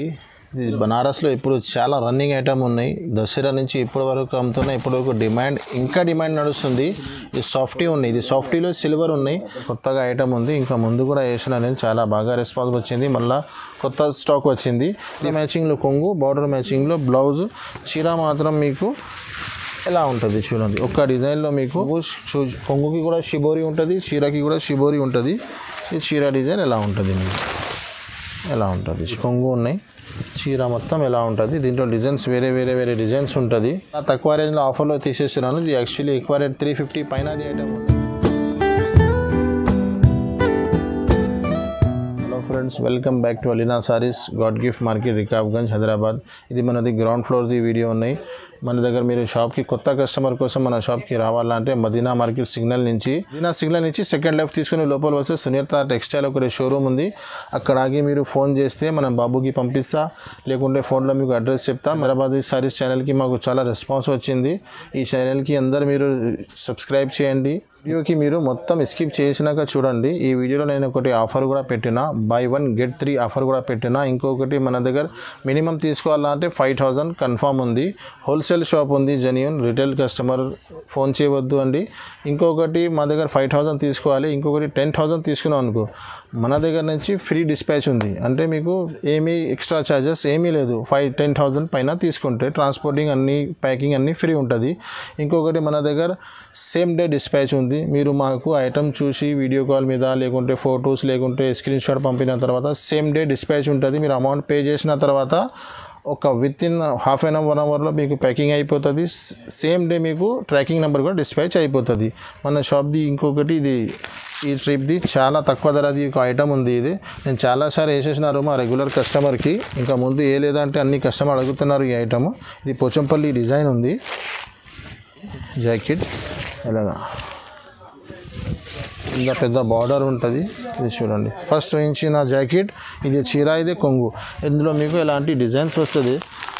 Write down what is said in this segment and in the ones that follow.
ఇది బనారస్లో ఇప్పుడు చాలా రన్నింగ్ ఐటమ్ ఉన్నాయి. దసరా నుంచి ఇప్పటి వరకు అమ్ముతున్నాయి. ఇప్పటి వరకు ఇంకా డిమాండ్ నడుస్తుంది. ఈ సాఫ్టీ ఉన్నాయి. ఇది సాఫ్టీలో సిల్వర్ ఉన్నాయి. కొత్తగా ఐటమ్ ఉంది. ఇంకా ముందు కూడా వేసిన నేను చాలా బాగా రెస్పాన్స్ వచ్చింది. మళ్ళీ కొత్త స్టాక్ వచ్చింది. ఇది మ్యాచింగ్లో కొంగు, బార్డర్ మ్యాచింగ్లో బ్లౌజ్, చీర మాత్రం మీకు ఎలా ఉంటుంది చూడండి. ఒక్క డిజైన్లో మీకు కొంగుకి కూడా షిబోరి ఉంటుంది, చీరకి కూడా షిబోరి ఉంటుంది. ఈ చీర డిజైన్ ఎలా ఉంటుంది మీకు ఎలా ఉంటుంది. కొంగు ఉన్నాయి, చీర మొత్తం ఎలా ఉంటుంది. దీంట్లో డిజైన్స్ వేరే డిజైన్స్ ఉంటుంది. తక్కువ రేంజ్లో ఆఫర్లో తీసేస్తున్నాను. ఇది యాక్చువల్లీ ఎక్కువ రేట్ 350 పైన అది ఐటమ్ ఉంది. Hello friends, welcome back to Alina saris, God gift market, Rikabganj, Hyderabad. ఇది మనది గ్రౌండ్ ఫ్లోర్ది వీడియో ఉన్నాయి. మన దగ్గర మీరు షాప్కి కొత్త కస్టమర్ కోసం మన షాప్కి రావాలంటే మదీనా మార్కెట్ సిగ్నల్ నుంచి సెకండ్ లెఫ్ట్ తీసుకుని లోపల వస్తే సునీత టెక్స్టైల్ ఒకటి షోరూమ్ ఉంది. అక్కడ ఆగి మీరు ఫోన్ చేస్తే మనం బాబుకి పంపిస్తా, లేకుంటే ఫోన్లో మీకు అడ్రస్ చెప్తా. హైదరాబాద్ సారీస్ ఛానల్కి మాకు చాలా రెస్పాన్స్ వచ్చింది. ఈ ఛానల్కి అందరు మీరు సబ్స్క్రైబ్ చేయండి. వీడియోకి మీరు మొత్తం స్కిప్ చేసినాక చూడండి. ఈ వీడియోలో నేను ఒకటి ఆఫర్ కూడా పెట్టిన, బై 1 get 3 ఆఫర్ కూడా పెట్టిన. ఇంకొకటి మన దగ్గర మినిమం తీసుకోవాలంటే 5000 కన్ఫామ్ ఉంది. హోల్సేల్ షాప్ ఉంది, జెన్యూన్ రిటైల్ కస్టమర్ ఫోన్ చేయవద్దు అండి. ఇంకొకటి మా దగ్గర 5000 తీసుకోవాలి. ఇంకొకటి 10,000 తీసుకున్నాం అనుకో, మన దగ్గర నుంచి ఫ్రీ డిస్పాచ్ ఉంది. అంటే మీకు ఏమీ ఎక్స్ట్రా ఛార్జెస్ ఏమీ లేదు. 10,000 పైన తీసుకుంటే ట్రాన్స్పోర్టింగ్ అన్నీ, ప్యాకింగ్ అన్నీ ఫ్రీ ఉంటుంది. ఇంకొకటి మన దగ్గర సేమ్ డే డిస్పాచ్ ఉంది. మీరు మాకు ఐటమ్ చూసి వీడియో కాల్ మీద లేకుంటే ఫొటోస్ లేకుంటే స్క్రీన్ షాట్ పంపిన తర్వాత సేమ్ డే డిస్పాచ్ ఉంటుంది. మీరు అమౌంట్ పే చేసిన తర్వాత ఒక వితిన్ హాఫ్ అన్ అవర్ 1 అవర్లో మీకు ప్యాకింగ్ అయిపోతుంది. సేమ్ డే మీకు ట్రాకింగ్ నెంబర్ కూడా డిస్పాచ్ అయిపోతుంది. మన షాప్ది ఇంకొకటి ఇది ఈ ట్రిప్ది చాలా తక్కువ ధరది ఒక ఐటమ్ ఉంది. ఇది నేను చాలాసార్లు వేసేసినారు మా రెగ్యులర్ కస్టమర్కి. ఇంకా ముందు ఏ లేదంటే అన్ని కస్టమర్ అడుగుతున్నారు ఈ ఐటమ్. ఇది పోచంపల్లి డిజైన్ ఉంది. జాకెట్ ఎలాగా ఇంకా పెద్ద బార్డర్ ఉంటుంది. ఇది చూడండి, ఫస్ట్ వేయించిన జాకెట్, ఇది చీర, ఇది కొంగు. ఇందులో మీకు ఎలాంటి డిజైన్స్ వస్తుంది,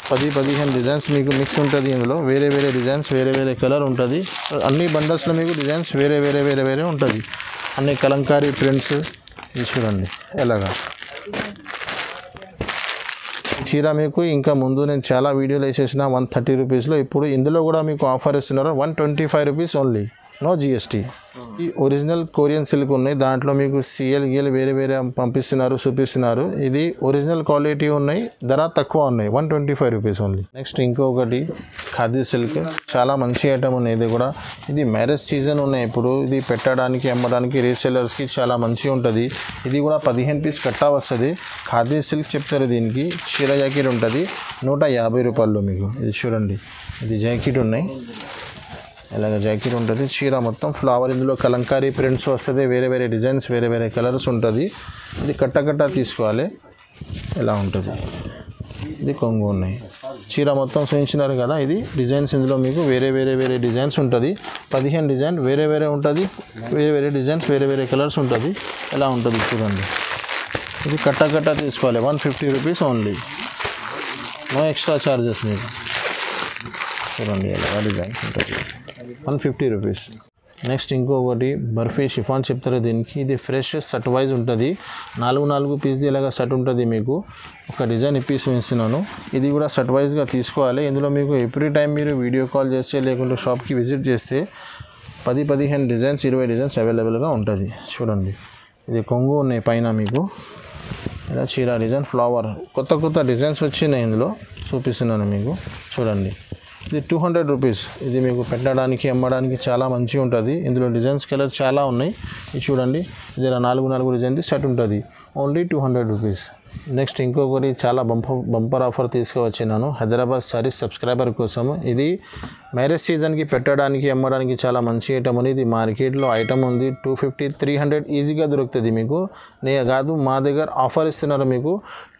10-15 డిజైన్స్ మీకు మిక్స్ ఉంటుంది. ఇందులో వేరే డిజైన్స్, వేరే కలర్ ఉంటుంది. అన్ని బండల్స్లో మీకు డిజైన్స్ వేరే ఉంటుంది. అన్ని కలంకారీ ప్రింట్స్. ఇది చూడండి ఎలాగా చీర మీకు ఇంకా ముందు నేను చాలా వీడియోలు వేసేసిన 130 రూపీస్లో. ఇప్పుడు ఇందులో కూడా మీకు ఆఫర్ ఇస్తున్నారు 125 రూపీస్ ఓన్లీ, నో జిఎస్టీ. ఈ ఒరిజినల్ కొరియన్ సిల్క్ ఉన్నాయి. దాంట్లో మీకు సిఎల్ వేరే పంపిస్తున్నారు, చూపిస్తున్నారు. ఇది ఒరిజినల్ క్వాలిటీ ఉన్నాయి, ధర తక్కువ ఉన్నాయి, 125 రూపీస్ ఓన్లీ. నెక్స్ట్ ఇంకొకటి ఖాదీ సిల్క్, చాలా మంచి ఐటమ్ ఉన్నాయి. ఇది కూడా ఇది మ్యారేజ్ సీజన్ ఉన్నాయి ఇప్పుడు. ఇది పెట్టడానికి, అమ్మడానికి, రీసెలర్స్కి చాలా మంచిగా ఉంటుంది. ఇది కూడా 15 పీస్ కట్టా వస్తుంది. ఖాదీ సిల్క్ చెప్తారు దీనికి. చీర జాకెట్ ఉంటుంది 150 రూపాయలు మీకు. ఇది చూడండి, ఇది జాకెట్ ఉన్నాయి, ఇలాగ జాకెట్ ఉంటుంది. చీర మొత్తం ఫ్లవర్, ఇందులో కలంకారీ ప్రింట్స్ వస్తుంది, వేరే డిజైన్స్, వేరే కలర్స్ ఉంటుంది. ఇది కట్ట తీసుకోవాలి, ఎలా ఉంటుంది. ఇది కొంగు ఉన్నాయి. చీర మొత్తం చూపించినారు కదా, ఇది డిజైన్స్. ఇందులో మీకు వేరే డిజైన్స్ ఉంటుంది. 15 డిజైన్ వేరే ఉంటుంది. వేరే డిజైన్స్, వేరే కలర్స్ ఉంటుంది. ఎలా ఉంటుంది చూడండి. ఇది కట్ట తీసుకోవాలి, 150 rupees only, no extra charges మీకు. చూడండి ఎలా డిజైన్స్ ఉంటుంది, 150 రూపీస్. నెక్స్ట్ ఇంకొకటి బర్ఫీ షిఫాన్ చెప్తారు దీనికి. ఇది ఫ్రెష్ సెట్ వైజ్ ఉంటుంది. 4 పీస్ది ఇలాగా సెట్ ఉంటుంది మీకు. ఒక డిజైన్ ఇప్పేసి ఇస్తున్నాను. ఇది కూడా సెట్ వైజ్గా తీసుకోవాలి. ఇందులో మీకు ఎవ్రీ టైం మీరు వీడియో కాల్ చేస్తే లేకుంటే షాప్కి విజిట్ చేస్తే 10-15 డిజైన్స్, 20 డిజైన్స్ అవైలబుల్గా ఉంటుంది. చూడండి, ఇది కొంగు ఉన్నాయి పైన మీకు. ఇలా చీర డిజైన్, ఫ్లవర్, కొత్త డిజైన్స్ వచ్చినాయి. ఇందులో చూపిస్తున్నాను మీకు. చూడండి, ఇది 200 రూపీస్. ఇది మీకు పెట్టడానికి, అమ్మడానికి చాలా మంచిగా ఉంటుంది. ఇందులో డిజైన్స్, కలర్ చాలా ఉన్నాయి. ఇది చూడండి, ఇది 4 డిజైన్ది సెట్ ఉంటుంది, ఓన్లీ 200 రూపీస్. నెక్స్ట్ ఇంకొకటి చాలా బంపర్ ఆఫర్ తీసుకువచ్చినాను హైదరాబాద్ సారీస్ సబ్స్క్రైబర్ కోసం. ఇది మ్యారేజ్ సీజన్కి పెట్టడానికి, అమ్మడానికి చాలా మంచి ఐటమ్ ఉంది. ఇది మార్కెట్లో ఐటమ్ ఉంది 250-300 ఈజీగా దొరుకుతుంది మీకు. కాదు, మా దగ్గర ఆఫర్ ఇస్తున్నారు మీకు.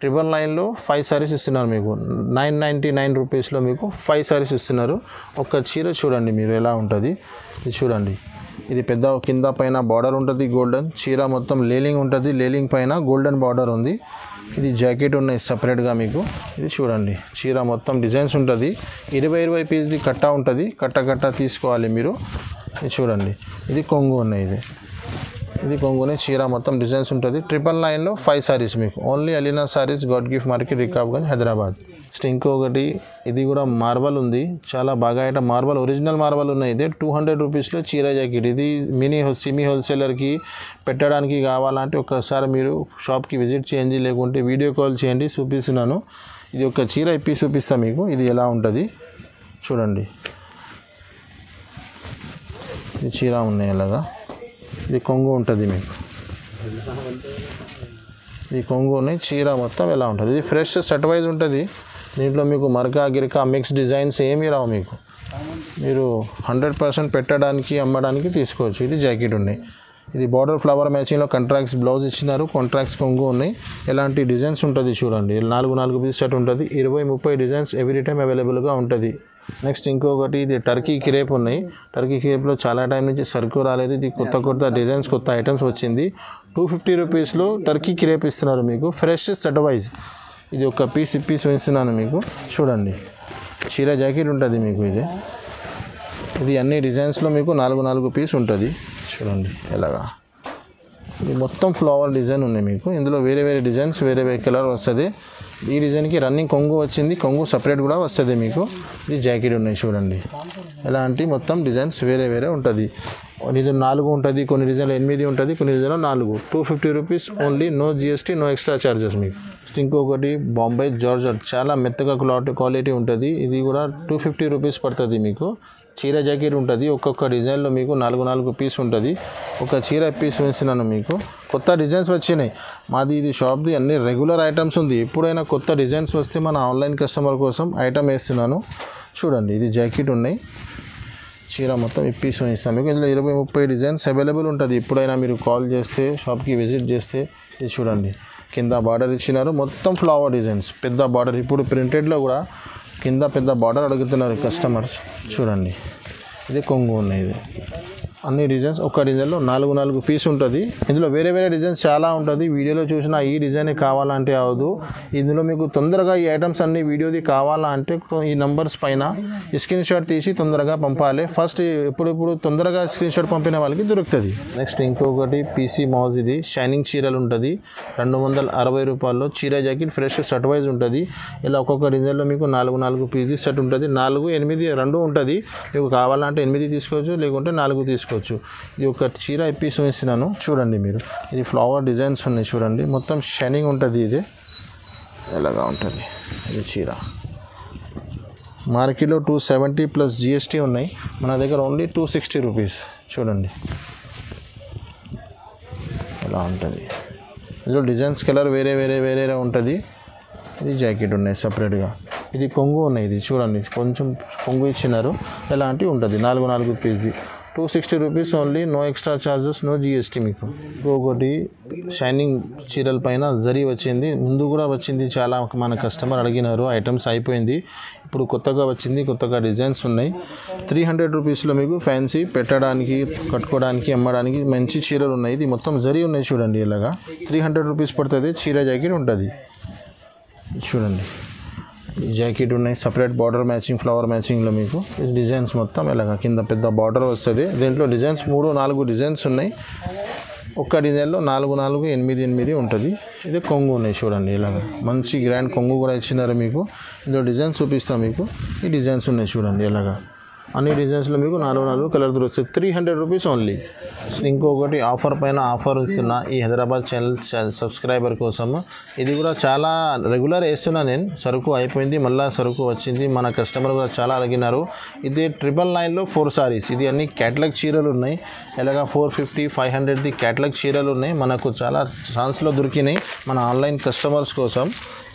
999లో 5 సారీస్ ఇస్తున్నారు మీకు. 999 రూపీస్లో మీకు 5 సారీస్ ఇస్తున్నారు. ఒక చీర చూడండి మీరు ఎలా ఉంటుంది. ఇది చూడండి, ఇది పెద్ద కింద పైన బార్డర్ ఉంటుంది గోల్డెన్. చీర మొత్తం లేలింగ్ ఉంటుంది, లేలింగ్ పైన గోల్డెన్ బార్డర్ ఉంది. ఇది జాకెట్ ఉన్నాయి సపరేట్గా మీకు. ఇది చూడండి, చీర మొత్తం డిజైన్స్ ఉంటుంది. 20 పీస్ది కట్ట ఉంటుంది. కట్ట తీసుకోవాలి మీరు. ఇది చూడండి, ఇది కొంగు ఉన్నాయి. ఇది కొంగునే చీర మొత్తం డిజైన్స్ ఉంటుంది 999లో 5 సారీస్ మీకు only Alina saris God gift market Rikabganj Hyderabad. Next ఇంకొకటి ఇది కూడా మార్బల్ ఉంది, చాలా బాగా ఐటమ్ మార్బల్ ఒరిజినల్ మార్బల్ ఉన్నాయి. ఇది 200 రూపీస్లో చీర జాకెట్. ఇది సెమీ హోల్సేలర్కి పెట్టడానికి కావాలంటే ఒక్కసారి మీరు షాప్కి విజిట్ చేయండి, లేకుంటే వీడియో కాల్ చేయండి, చూపిస్తున్నాను. ఇది ఒక చీర ఇప్పి చూపిస్తాను మీకు, ఇది ఎలా ఉంటుంది చూడండి. ఇది చీర ఉన్నాయి అలాగా, ఇది కొంగు ఉంటుంది మీకు, ఈ కొంగు ఉన్నాయి చీర మొత్తం ఎలా ఉంటుంది. ఇది ఫ్రెష్ సెట్ వైజ్ ఉంటుంది, దీంట్లో మీకు మరకా గిరకా మిక్స్ డిజైన్స్ ఏమీ రావు మీకు. మీరు 100% పెట్టడానికి అమ్మడానికి తీసుకోవచ్చు. ఇది జాకెట్ ఉన్నాయి, ఇది బార్డర్ ఫ్లవర్ మ్యాచింగ్లో కాంట్రాక్ట్స్ బ్లౌజ్ ఇచ్చినారు, కాంట్రాక్ట్స్ కొంగు ఉన్నాయి. ఎలాంటి డిజైన్స్ ఉంటుంది చూడండి, 4 పీస్ సెట్ ఉంటుంది, 20-30 డిజైన్స్ ఎవ్రీ టైం అవైలబుల్గా ఉంటుంది. నెక్స్ట్ ఇంకొకటి ఇది టర్కీ క్రేప్ ఉన్నాయి. టర్కీ క్రేప్లో చాలా టైం నుంచి సరుకు రాలేదు, ఇది కొత్త డిజైన్స్ కొత్త ఐటమ్స్ వచ్చింది. 250 రూపీస్లో టర్కీ క్రేప్ ఇస్తున్నారు మీకు, ఫ్రెష్ సెట్ వైజ్. ఇది ఒక పీస్ వేస్తున్నాను మీకు చూడండి. చీర జాకెట్ ఉంటుంది మీకు, ఇది అన్ని డిజైన్స్లో మీకు 4 పీస్ ఉంటుంది చూడండి ఎలాగా. ఇది మొత్తం ఫ్లవర్ డిజైన్ ఉన్నాయి మీకు, ఇందులో వేరే డిజైన్స్ వేరే కలర్ వస్తుంది. ఈ డిజైన్కి రన్నింగ్ కొంగు వచ్చింది, కొంగు సపరేట్ కూడా వస్తుంది మీకు. ఇది జాకెట్ ఉన్నాయి చూడండి, ఎలాంటి మొత్తం డిజైన్స్ వేరే ఉంటుంది. కొన్ని డిజైన్ 4 ఉంటుంది, కొన్ని డిజైన్లో 8 ఉంటుంది, కొన్ని డిజైన్లో 4. 250 rupees only, no GST, no extra charges మీకు. ఇంకొకటి బాంబే జార్జెట్, చాలా మెత్తగా క్వాలిటీ ఉంటుంది, ఇది కూడా 250 రూపీస్ పడుతుంది మీకు. చీర జాకెట్ ఉంటుంది, ఒక్కొక్క డిజైన్లో మీకు 4 పీస్ ఉంటుంది. ఒక చీర పీస్ వేసినాను మీకు, కొత్త డిజైన్స్ వచ్చినాయి. మాది ఇది షాప్ది అన్ని రెగ్యులర్ ఐటమ్స్ ఉంది, ఎప్పుడైనా కొత్త డిజైన్స్ వస్తే మన ఆన్లైన్ కస్టమర్ కోసం ఐటమ్ వేస్తున్నాను చూడండి. ఇది జాకెట్ ఉన్నాయి, చీర మొత్తం పీస్ వేస్తాను మీకు. ఇందులో 20-30 డిజైన్స్ అవైలబుల్ ఉంటుంది, ఎప్పుడైనా మీరు కాల్ చేస్తే షాప్కి విజిట్ చేస్తే. ఇది చూడండి, కింద బార్డర్ ఇచ్చినారు, మొత్తం ఫ్లవర్ డిజైన్స్, పెద్ద బార్డర్. ఇప్పుడు ప్రింటెడ్లో కూడా కింద పెద్ద బార్డర్ అడుగుతున్నారు కస్టమర్స్ చూడండి. ఇది కొంగు ఉన్నాయి, ఇది అన్ని డిజైన్స్ ఒక డిజైన్లో 4 పీస్ ఉంటుంది. ఇందులో వేరే డిజైన్స్ చాలా ఉంటుంది, వీడియోలో చూసిన ఈ డిజైన్ కావాలంటే అవదు. ఇందులో మీకు తొందరగా ఈ ఐటమ్స్ అన్ని వీడియోది కావాలంటే ఈ నంబర్స్ పైన స్క్రీన్ షాట్ తీసి తొందరగా పంపాలి. ఫస్ట్ ఇప్పుడు తొందరగా స్క్రీన్ షాట్ పంపిన వాళ్ళకి దొరుకుతుంది. నెక్స్ట్ ఇంకొకటి PC మౌజ్, ఇది షైనింగ్ చీరలు ఉంటుంది, 260 రూపాయల్లో చీర జాకెట్ ఫ్రెష్ సెట్ వైజ్ ఉంటుంది. ఇలా ఒక్కొక్క డిజైన్లో మీకు 4 పీస్ సెట్ ఉంటుంది, 4, 8 2 ఉంటుంది. మీకు కావాలంటే 8 తీసుకోవచ్చు, లేకుంటే 4 తీసుకోవచ్చు. ఇది ఒక చీర పీస్ వేసినాను చూడండి మీరు. ఇది ఫ్లవర్ డిజైన్స్ ఉన్నాయి చూడండి, మొత్తం షైనింగ్ ఉంటుంది. ఇది ఎలాగా ఉంటుంది, ఇది చీర మార్కెట్లో 270 ప్లస్ GST ఉన్నాయి, మన దగ్గర ఓన్లీ 260 రూపీస్ చూడండి ఎలా ఉంటుంది. ఇందులో డిజైన్స్ కలర్ వేరే ఉంటుంది. ఇది జాకెట్ ఉన్నాయి సపరేట్గా, ఇది కొంగు ఉన్నాయి. ఇది చూడండి, కొంచెం కొంగు ఇచ్చినారు, ఎలాంటివి ఉంటుంది. 4 పీస్ది 260 rupees only, no extra charges, no GST మీకు. ఇంకొకటి షైనింగ్ చీరల పైన జరీ వచ్చింది, ముందు కూడా వచ్చింది, చాలా మన కస్టమర్ అడిగినారు, ఐటమ్స్ అయిపోయింది. ఇప్పుడు కొత్తగా వచ్చింది, కొత్తగా డిజైన్స్ ఉన్నాయి. 300 రూపీస్లో మీకు ఫ్యాన్సీ పెట్టడానికి, కట్టుకోవడానికి, అమ్మడానికి మంచి చీరలు ఉన్నాయి. ఇది మొత్తం జరీ ఉన్నాయి చూడండి, ఇలాగా 300 రూపీస్ పడుతుంది. చీర జాకెట్ ఉంటుంది చూడండి, జాకెట్ ఉన్నాయి, సపరేట్ బార్డర్ మ్యాచింగ్, ఫ్లవర్ మ్యాచింగ్లో మీకు డిజైన్స్ మొత్తం ఇలాగా. కింద పెద్ద బార్డర్ వస్తుంది, దీంట్లో డిజైన్స్ 3-4 డిజైన్స్ ఉన్నాయి. ఒక్క డిజైన్లో 4, 8 ఉంటుంది. ఇది కొంగు ఉన్నాయి చూడండి, ఇలాగ మంచి గ్రాండ్ కొంగు కూడా ఇచ్చినారు మీకు. ఇందులో డిజైన్స్ చూపిస్తాం మీకు, ఈ డిజైన్స్ ఉన్నాయి చూడండి ఇలాగా. అన్ని డిజైన్స్లో మీకు 4 కలర్ దొరుకుతాయి, 300 రూపీస్ ఓన్లీ. ఇంకొకటి ఆఫర్ పైన ఆఫర్ ఇస్తున్నా ఈ హైదరాబాద్ ఛానల్ సబ్స్క్రైబర్ కోసము. ఇది కూడా చాలా రెగ్యులర్ వేస్తున్నా నేను, సరుకు అయిపోయింది, మళ్ళీ సరుకు వచ్చింది, మన కస్టమర్ కూడా చాలా అడిగినారు. ఇది 999లో 4 సారీస్. ఇది అన్ని క్యాటలాగ్ చీరలు ఉన్నాయి, ఇలాగా 450, 500ది క్యాటలాగ్ చీరలు ఉన్నాయి, మనకు చాలా ఛాన్స్లో దొరికినాయి మన ఆన్లైన్ కస్టమర్స్ కోసం.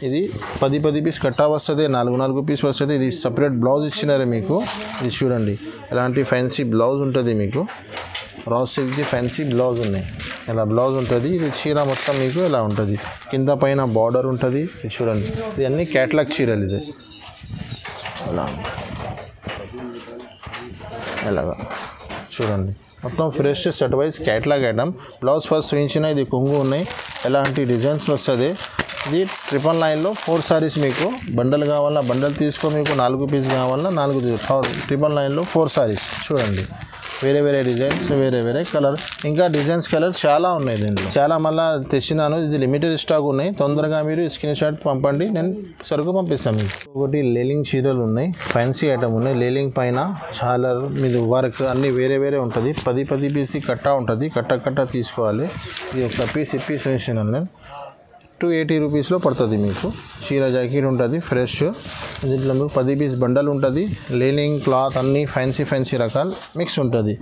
ఇది 10 పీస్ కట్టా వస్తుంది, 4 పీస్ వస్తుంది. ఇది సపరేట్ బ్లౌజ్ ఇచ్చినారు మీకు, ఇది చూడండి ఎలాంటి ఫ్యాన్సీ బ్లౌజ్ ఉంటుంది మీకు. రా సిల్క్ది ఫ్యాన్సీ బ్లౌజ్ ఉన్నాయి, ఇలా బ్లౌజ్ ఉంటుంది. ఇది చీర మొత్తం మీకు ఇలా ఉంటుంది, కింద పైన బార్డర్ ఉంటుంది. ఇది చూడండి, ఇది అన్ని క్యాటలాగ్ చీరలు. ఇది ఇలా ఇలాగా చూడండి, మొత్తం fresh set wise catalogue item. Blouse first వేయించిన, ఇది కొంగు ఉన్నాయి, ఎలాంటి డిజైన్స్ వస్తుంది. ఇది 999లో 4 సారీస్ మీకు. బండల్ కావాలన్నా బండల్ తీసుకో, మీకు 4 పీస్ కావాలన్నా 4 999లో 4 సారీస్ చూడండి. వేరే వేరే డిజైన్స్, వేరే వేరే కలర్, ఇంకా డిజైన్స్ కలర్ చాలా ఉన్నాయి దీంట్లో. చాలా మళ్ళీ తెచ్చినాను, ఇది లిమిటెడ్ స్టాక్ ఉన్నాయి. తొందరగా మీరు స్క్రీన్ షాట్ పంపండి, నేను సరుకు పంపిస్తాను మీకు. ఒకటి లేలింగ్ చీరలు ఉన్నాయి, ఫ్యాన్సీ ఐటమ్ ఉన్నాయి. లేలింగ్ పైన చాలా మీద వర్క్ అన్నీ వేరే వేరే ఉంటుంది. 10 పీస్ కట్ట ఉంటుంది, కట్ట తీసుకోవాలి. ఇది ఒక పీస్ వేసినాను నేను. 280 రూపీస్లో పడుతుంది మీకు. చీర జాకెట్ ఉంటుంది ఫ్రెష్. దీంట్లో మీకు 10 పీస్ బండల్ ఉంటుంది. లేలింగ్ క్లాత్ అన్నీ ఫ్యాన్సీ రకాలు మిక్స్ ఉంటుంది.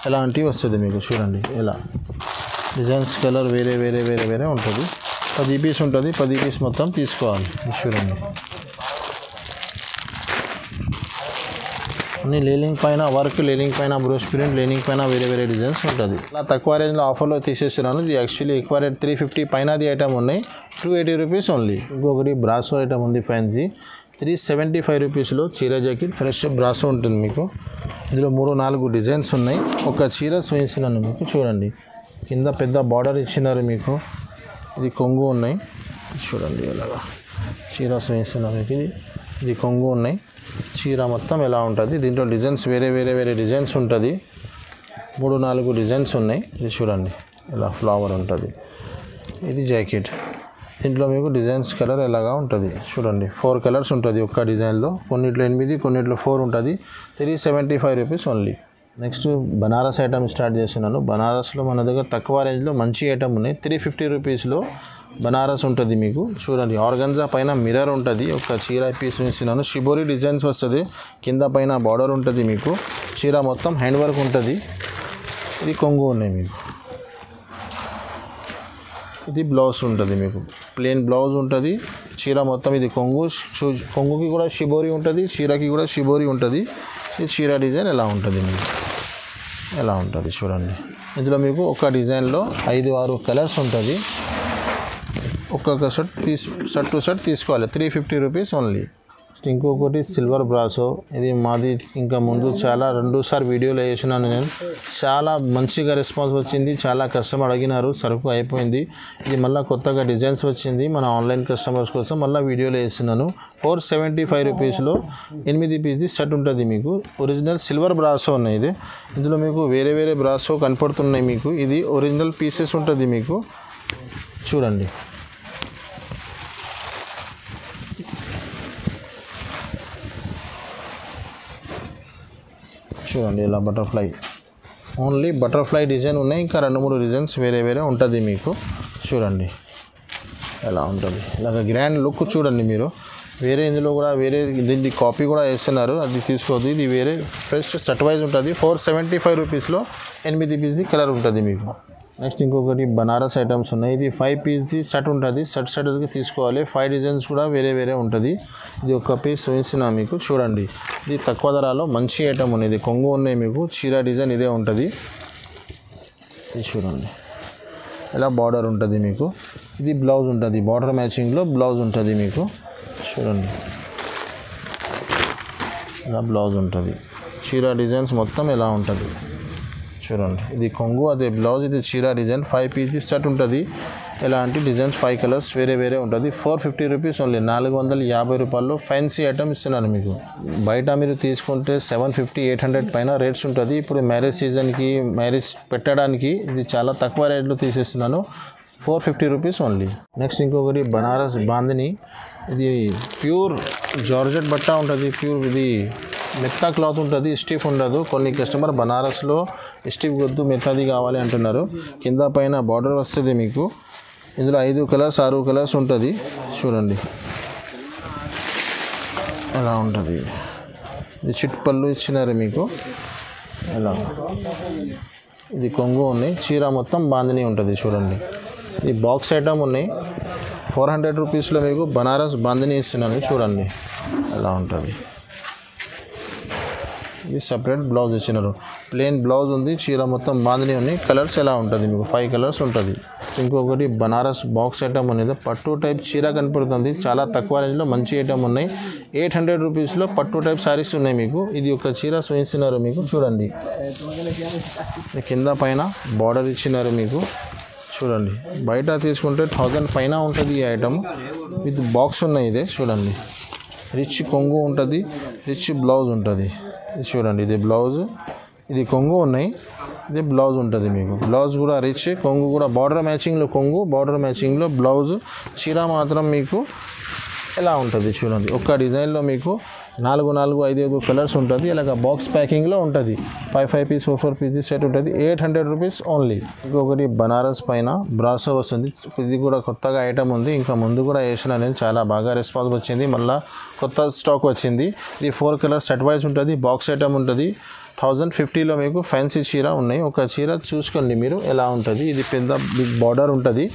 ఎలాంటివి వస్తుంది మీకు చూడండి. ఇలా డిజైన్స్ కలర్ వేరే ఉంటుంది. 10 పీస్ ఉంటుంది. 10 పీస్ మొత్తం తీసుకోవాలి. చూడండి అన్ని లేలింగ్ పైన వర్క్, లేలింగ్ పైన బ్రూష్ ప్రింట్, లేలింగ్ పైన వేరే డిజైన్స్ ఉంటుంది. అలా తక్కువ రేంజ్లో ఆఫర్లో తీసేస్తున్నాను. ఇది యాక్చువల్లీ ఎక్కువ రేట్ 350 పైనది ఐటమ్ ఉన్నాయి. 280 రూపీస్ ఓన్లీ. ఇంకొకటి బ్రాసో ఐటమ్ ఉంది ఫ్యాన్సీ, 375 రూపీస్లో చీర జాకెట్ ఫ్రెష్ బ్రాసో ఉంటుంది మీకు. ఇందులో 3-4 డిజైన్స్ ఉన్నాయి. ఒక చీర చూపిస్తున్నాను మీకు చూడండి. కింద పెద్ద బార్డర్ ఇచ్చినారు మీకు. ఇది కొంగు ఉన్నాయి చూడండి. ఇలాగా చీర చూపిస్తున్నాను మీకు. ఇది కొంగు ఉన్నాయి. చీర మొత్తం ఎలా ఉంటుంది. దీంట్లో డిజైన్స్ వేరే డిజైన్స్ ఉంటుంది. 3-4 డిజైన్స్ ఉన్నాయి. ఇది చూడండి ఇలా ఫ్లవర్ ఉంటుంది. ఇది జాకెట్. దీంట్లో మీకు డిజైన్స్ కలర్ ఎలాగా ఉంటుంది చూడండి. 4 కలర్స్ ఉంటుంది ఒక్క డిజైన్లో. కొన్నిట్లో 8, కొన్నిట్లో 4 ఉంటుంది. 375 rupees only. Next Banaras item start చేస్తున్నాను. బనారస్లో మన దగ్గర తక్కువ రేంజ్లో మంచి ఐటమ్ ఉన్నాయి. 350 రూపీస్లో బనారస్ ఉంటుంది మీకు చూడండి. ఆర్గన్జా పైన మిర్రర్ ఉంటుంది. ఒక చీర పీస్ ఇస్తున్నాను. షిబోరి డిజైన్స్ వస్తుంది. కింద పైన బార్డర్ ఉంటుంది మీకు. చీర మొత్తం హ్యాండ్ వర్క్ ఉంటుంది. ఇది కొంగు ఉన్నాయి మీకు. ఇది బ్లౌజ్ ఉంటుంది మీకు. ప్లెయిన్ బ్లౌజ్ ఉంటుంది. చీర మొత్తం ఇది కొంగుకి కూడా షిబోరి ఉంటుంది, చీరకి కూడా షిబోరి ఉంటుంది. ఇది చీర డిజైన్ ఎలా ఉంటుంది మీకు, ఎలా ఉంటుంది చూడండి. ఇందులో మీకు ఒక డిజైన్లో 5-6 కలర్స్ ఉంటుంది. ఒక్కొక్క షర్ట్ టు షర్ట్ తీసుకోవాలి. 350 రూపీస్ ఓన్లీ. ఇంకొకటి సిల్వర్ బ్రాసో. ఇది మాది ఇంకా ముందు చాలా 2 సార్లు వీడియోలో వేసినాను నేను. చాలా మంచిగా రెస్పాన్స్ వచ్చింది. చాలా కస్టమర్ అడిగినారు, సరుకు అయిపోయింది. ఇది మళ్ళీ కొత్తగా డిజైన్స్ వచ్చింది మన ఆన్లైన్ కస్టమర్స్ కోసం. మళ్ళీ వీడియోలో వేస్తున్నాను. 475 రూపీస్లో 8 పీస్ది షర్ట్ ఉంటుంది మీకు. ఒరిజినల్ సిల్వర్ బ్రాసో ఉన్నాయి. ఇది ఇందులో మీకు వేరే బ్రాసో కనపడుతున్నాయి మీకు. ఇది ఒరిజినల్ పీసెస్ ఉంటుంది మీకు చూడండి. చూడండి ఇలా బటర్ఫ్లై, ఓన్లీ బటర్ఫ్లై డిజైన్ ఉన్నాయి. ఇంకా 2-3 డిజైన్స్ వేరే ఉంటుంది మీకు చూడండి. ఎలా ఉంటుంది ఇలాగ గ్రాండ్ లుక్ చూడండి మీరు. ఇందులో కూడా దీన్ని కాపీ కూడా వేస్తున్నారు, అది తీసుకోవద్దు. ఇది వేరే ఫ్రెష్ సెట్ వైజ్ ఉంటుంది. 475 రూపీస్లో 8 పీస్ది కలర్ ఉంటుంది మీకు. నెక్స్ట్ ఇంకొకటి బనారస్ ఐటమ్స్ ఉన్నాయి. ఇది 5 పీస్ది సెట్ ఉంటుంది. సెట్కి తీసుకోవాలి. 5 డిజైన్స్ కూడా వేరే ఉంటుంది. ఇది ఒక పీస్ చూపిస్తున్నా మీకు చూడండి. ఇది తక్కువ ధరలో మంచి ఐటమ్ ఉంది. ఇది కొంగు ఉన్నాయి మీకు. చీర డిజైన్ ఇదే ఉంటుంది. ఇది చూడండి ఇలా బార్డర్ ఉంటుంది మీకు. ఇది బ్లౌజ్ ఉంటుంది. బార్డర్ మ్యాచింగ్లో బ్లౌజ్ ఉంటుంది మీకు చూడండి. ఇలా బ్లౌజ్ ఉంటుంది. చీర డిజైన్స్ మొత్తం ఎలా ఉంటుంది చూడండి. ఇది కొంగు, అదే బ్లౌజ్, ఇది చీర డిజైన్. 5 పీస్ది సెట్ ఉంటుంది. ఎలాంటి డిజైన్స్ 5 కలర్స్ వేరే ఉంటుంది. 450 రూపీస్ ఓన్లీ. 450 రూపాయల్లో ఫ్యాన్సీ ఐటమ్ ఇస్తున్నాను మీకు. బయట మీరు తీసుకుంటే 750-800 పైన రేట్స్ ఉంటుంది. ఇప్పుడు మ్యారేజ్ సీజన్కి, మ్యారేజ్ పెట్టడానికి ఇది చాలా తక్కువ రేట్లో తీసేస్తున్నాను. 450 రూపీస్ ఓన్లీ. నెక్స్ట్ ఇంకొకటి బనారస్ బాందిని. ఇది ప్యూర్ జార్జెట్ బట్ట ఉంటుంది. ప్యూర్ ఇది మెత్తా క్లాత్ ఉంటుంది. స్టిఫ్ ఉండదు. కొన్ని కస్టమర్ బనారస్లో స్టిఫ్ వద్దు, మెత్తది కావాలి అంటున్నారు. కింద పైన బార్డర్ వస్తుంది మీకు. ఇందులో 5 కలర్స్ 6 కలర్స్ ఉంటుంది చూడండి. ఎలా ఉంటుంది. ఇది చిట్ పళ్ళు ఇచ్చినారు మీకు. ఎలా ఇది కొంగు ఉన్నాయి. చీర మొత్తం బాందిని ఉంటుంది చూడండి. ఇది బాక్స్ ఐటమ్ ఉన్నాయి. 400 రూపీస్లో మీకు బనారస్ బాందిని ఇస్తున్నాను చూడండి. ఎలా ఉంటుంది. ఇది సపరేట్ బ్లౌజ్ ఇచ్చినారు. ప్లెయిన్ బ్లౌజ్ ఉంది. చీర మొత్తం బాందిని ఉన్నాయి. కలర్స్ ఎలా ఉంటుంది మీకు 5 కలర్స్ ఉంటుంది. ఇంకొకటి బనారస్ బాక్స్ ఐటమ్ అనేది పట్టు టైప్ చీర కనపడుతుంది. చాలా తక్కువ రేంజ్లో మంచి ఐటమ్ ఉన్నాయి. 800 రూపీస్లో పట్టు టైప్ శారీస్ ఉన్నాయి మీకు. ఇది ఒక చీర చూపిస్తున్నారు మీకు చూడండి. కింద పైన బార్డర్ ఇచ్చినారు మీకు చూడండి. బయట తీసుకుంటే 1000 పైన ఉంటుంది ఈ ఐటమ్. ఇది బాక్స్ ఉన్నాయి. ఇదే చూడండి. రిచ్ కొంగు ఉంటుంది. రిచ్ బ్లౌజ్ ఉంటుంది చూడండి. ఇది బ్లౌజ్, ఇది కొంగు ఉన్నాయి, ఇది బ్లౌజ్ ఉంటుంది మీకు. బ్లౌజ్ కూడా రిచ్, కొంగు కూడా బార్డర్ మ్యాచింగ్లో కొంగు, బార్డర్ మ్యాచింగ్లో బ్లౌజ్. చీర మాత్రం మీకు ఎలా ఉంటుంది చూడండి. ఒక్క డిజైన్లో మీకు 4 కలర్స్ ఉంటుంది. ఇలాగ బాక్స్ ప్యాకింగ్లో ఉంటుంది. 5 పీస్ 4 పీస్ సెట్ ఉంటుంది. 800 రూపీస్ ఓన్లీ. ఇంకొకటి బనారస్ పైన బ్రాసో వస్తుంది. ఇది కూడా కొత్తగా ఐటమ్ ఉంది. ఇంకా ముందు కూడా వేసిన నేను, చాలా బాగా రెస్పాన్స్ వచ్చింది. మళ్ళీ కొత్త స్టాక్ వచ్చింది. ఇది 4 కలర్స్ సెట్ వైజ్ ఉంటుంది. బాక్స్ ఐటమ్ ఉంటుంది. 1050లో మీకు ఫ్యాన్సీ చీర ఉన్నాయి. ఒక చీర చూసుకోండి మీరు ఎలా ఉంటుంది. ఇది పెద్ద బిగ్ బార్డర్ ఉంటుంది.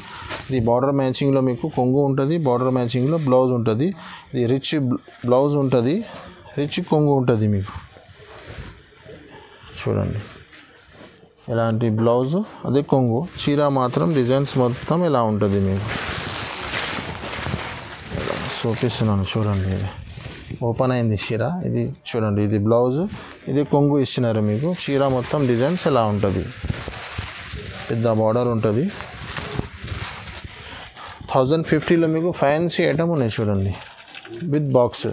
ఇది బార్డర్ మ్యాచింగ్లో మీకు కొంగు ఉంటుంది, బార్డర్ మ్యాచింగ్లో బ్లౌజ్ ఉంటుంది. ఇది రిచ్ బ్లౌజ్ ఉంటుంది, రిచ్ కొంగు ఉంటుంది మీకు. చూడండి ఎలాంటి బ్లౌజ్, అదే కొంగు. చీర మాత్రం డిజైన్స్ మొత్తం ఎలా ఉంటుంది మీకు చూపిస్తున్నాను. చూడండి ఇది ఓపెన్ అయింది చీర. ఇది చూడండి, ఇది బ్లౌజ్, ఇది కొంగు ఇచ్చినారు మీకు. చీర మొత్తం డిజైన్స్ ఎలా ఉంటుంది. పెద్ద బార్డర్ ఉంటుంది. 1050లో మీకు ఫ్యాన్సీ ఐటమ్ ఉన్నాయి చూడండి, విత్ బాక్స్.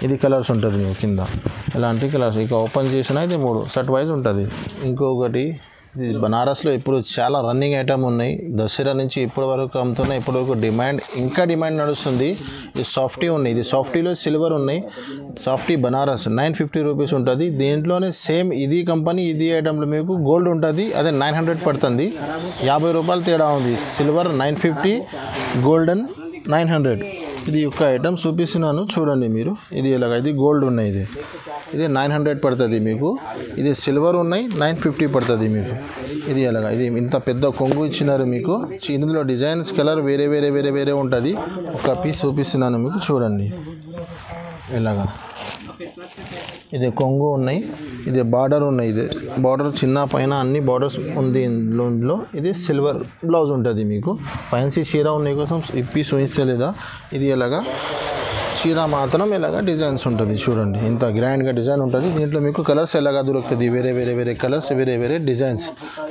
ఇది కలర్స్ ఉంటుంది మీకు కింద, ఎలాంటి కలర్స్. ఇక ఓపెన్ చేసినా ఇది 3 సెట్ వైజ్ ఉంటుంది. ఇంకొకటి ఇది బనారస్లో ఇప్పుడు చాలా రన్నింగ్ ఐటమ్ ఉన్నాయి. దసరా నుంచి ఇప్పటి వరకు అమ్ముతున్నాయి. ఇప్పటి వరకు డిమాండ్, ఇంకా డిమాండ్ నడుస్తుంది. ఇది సాఫ్టీ ఉన్నాయి. ఇది సాఫ్టీలో సిల్వర్ ఉన్నాయి. సాఫ్టీ బనారస్ 950 రూపీస్ ఉంటుంది. దీంట్లోనే సేమ్ ఇది కంపెనీ, ఇది ఐటమ్లో మీకు గోల్డ్ ఉంటుంది. అదే 900 పడుతుంది. 50 రూపాయలు తేడా ఉంది. Silver 950, golden 900. ఇది ఒక ఐటమ్ చూపిస్తున్నాను చూడండి మీరు. ఇది ఇలాగ, ఇది గోల్డ్ ఉన్నాయి. ఇది 900 పడుతుంది మీకు. ఇది సిల్వర్ ఉన్నాయి, 950 పడుతుంది మీకు. ఇది ఎలాగ, ఇది ఇంత పెద్ద కొంగు ఇచ్చినారు మీకు. ఇందులో డిజైన్స్ కలర్ వేరే వేరే వేరే వేరే ఉంటుంది. ఒక పీస్ చూపిస్తున్నాను మీకు చూడండి ఇలాగా. ఇది కొంగు ఉన్నాయి, ఇది బార్డర్ ఉన్నాయి. ఇది బార్డర్ చిన్న పైన అన్ని బార్డర్స్ ఉంది ఇందులో. ఇది సిల్వర్ బ్లౌజ్ ఉంటుంది మీకు. ఫ్యాన్సీ చీర ఉన్నాయి కోసం ఇప్పి చూపించలేదా. ఇది ఎలాగా చీర మాత్రం ఇలాగా డిజైన్స్ ఉంటుంది చూడండి. ఇంత గ్రాండ్గా డిజైన్ ఉంటుంది. దీంట్లో మీకు కలర్స్ ఎలాగా దొరుకుతుంది, వేరే వేరే వేరే కలర్స్, వేరే వేరే డిజైన్స్.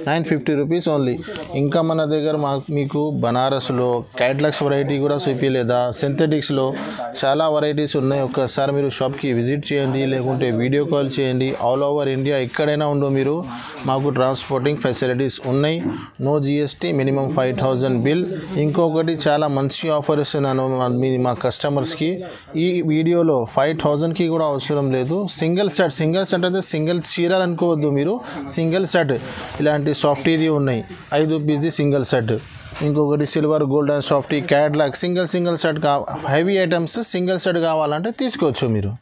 950 rupees only. ఇంకా మన దగ్గర మీకు బనారస్లో క్యాట్లాగ్స్ వెరైటీ కూడా చూపించలేదా. సింథెటిక్స్లో చాలా వెరైటీస్ ఉన్నాయి. ఒక్కసారి మీరు షాప్కి విజిట్ చేయండి, లేకుంటే వీడియో కాల్ చేయండి. ఆల్ ఓవర్ ఇండియా ఎక్కడైనా ఉండో మీరు, మాకు ట్రాన్స్పోర్టింగ్ ఫెసిలిటీస్ ఉన్నాయి. No GST, minimum 5000 bill. ఇంకొకటి చాలా మంచి ఆఫర్ ఇస్తున్నాను మా కస్టమర్స్కి. ఈ వీడియోలో 5000కి కూడా అవసరం లేదు. సింగిల్ సెట్ అంటే సింగిల్ చీరలు అనుకోవద్దు మీరు. సింగిల్ సెట్ ఇలాంటి సాఫ్టీది ఉన్నాయి. 5 పీస్ది సింగిల్ సెట్. ఇంకొకటి silver, gold and softy, catalogue single set. Heavy items single set కావాలంటే తీసుకోవచ్చు మీరు.